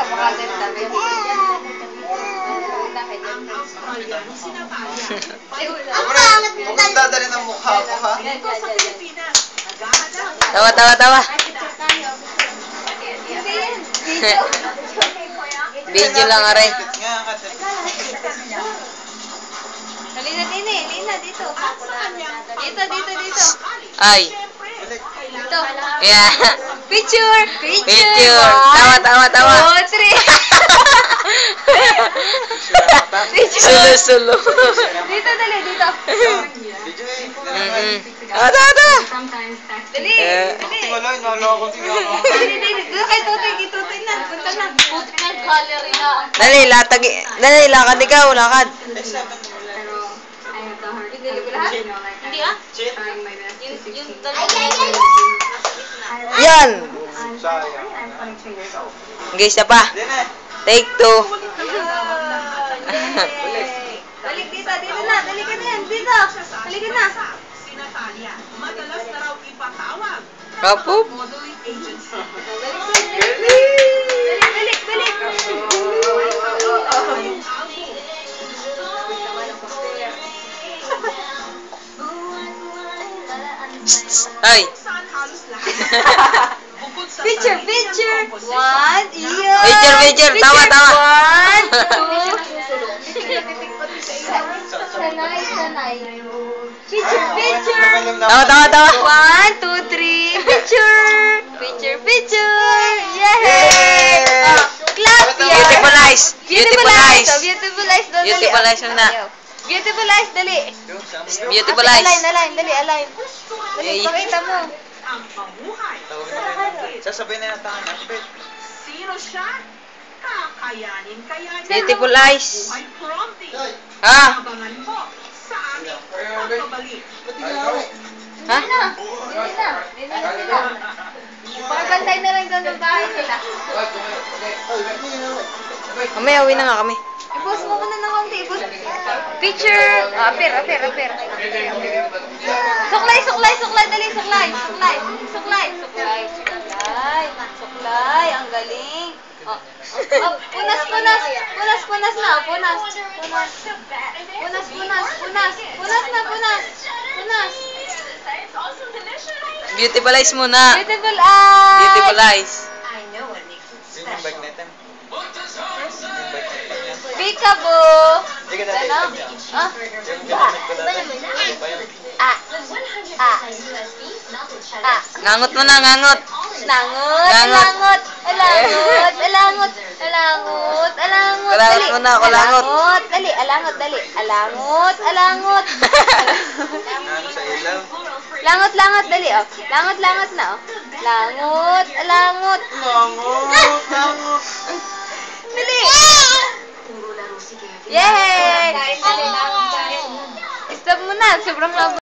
sa mukha din tabi. Mukhang dadali ng mukha ko, ha? Tawa, tawa, tawa. Video lang, aray. Halina din eh. Halina dito. Dito, dito, dito. Ay. Dito. Yeah. Picture! Picture. Tawa, tawa, tawa. 2, 3. Sulo, sulo. Dito, dali, dito. Tawa, tawa, tawa. Dali, dali. Wala, nalo ako din ako. Dali, dali. Doon kay Tutoy, na. Punta na. Gallery na. Dali, latag. Dali, lakad ikaw, lakad. Binili ko lahat? Hindi ah. Yung Yan. Sayang. Okay, isa pa. Take 2. Balik dito, dito na. Dali ka na yan. Dito. Balik ka na. Madalas na raw ipatawag. Kapo. Modeling agency. Balik, balik. Ay. Saan halos lahat. Bukod sa Picture, sarili picture. ng komposisyon, 1, iyo. Picture, picture. Tawa, tawa. 1, 2. Sanay, sanay. Picture, picture. Tawa, tawa, tawa. 1, 2, 3. Picture. Picture, picture. Yay! Yay! Oh, clap. Beautiful eyes. Beautiful eyes. Oh, beautiful eyes daw, dali. Beautiful eyes muna. Ayaw. Beautiful eyes, dali. Beautiful Okay, eyes. Align, align, dali, align. Dali, Yay. pakita mo. ang pamuhay. Sasabay na yung tangan. Sino siya? Kakayanin kaya niya Beautiful ang eyes. buhay prompting. Ha? Abangan po sa aming pagbabalik. Ha? Hindi na. Hindi na sila. Pagkantay na lang doon ng bahay nila. Kami, uwi na nga kami. I-post mo muna ng konti. Picture. Apir. Suklay. Dali, suklay. Suklay. Ang galing. Oh. Punas na. Punas na. Beautiful eyes muna. Beautiful eyes. Beautiful eyes. Yun yung bike natin. Yung bike natin yan. Peekaboo. Hindi ka natin Ano? ilag yan. Ah. Yung ginamit ko natin. Ano pa yun? Ngangot mo na, ngangot. Alangot. Kulangot mo na, kulangot. Dali, alangot. Ano sa ilaw? Langot, dali, oh. Langot na, oh. Langot. Langot! Dali. Yay! Stop mo na, sobrang labo.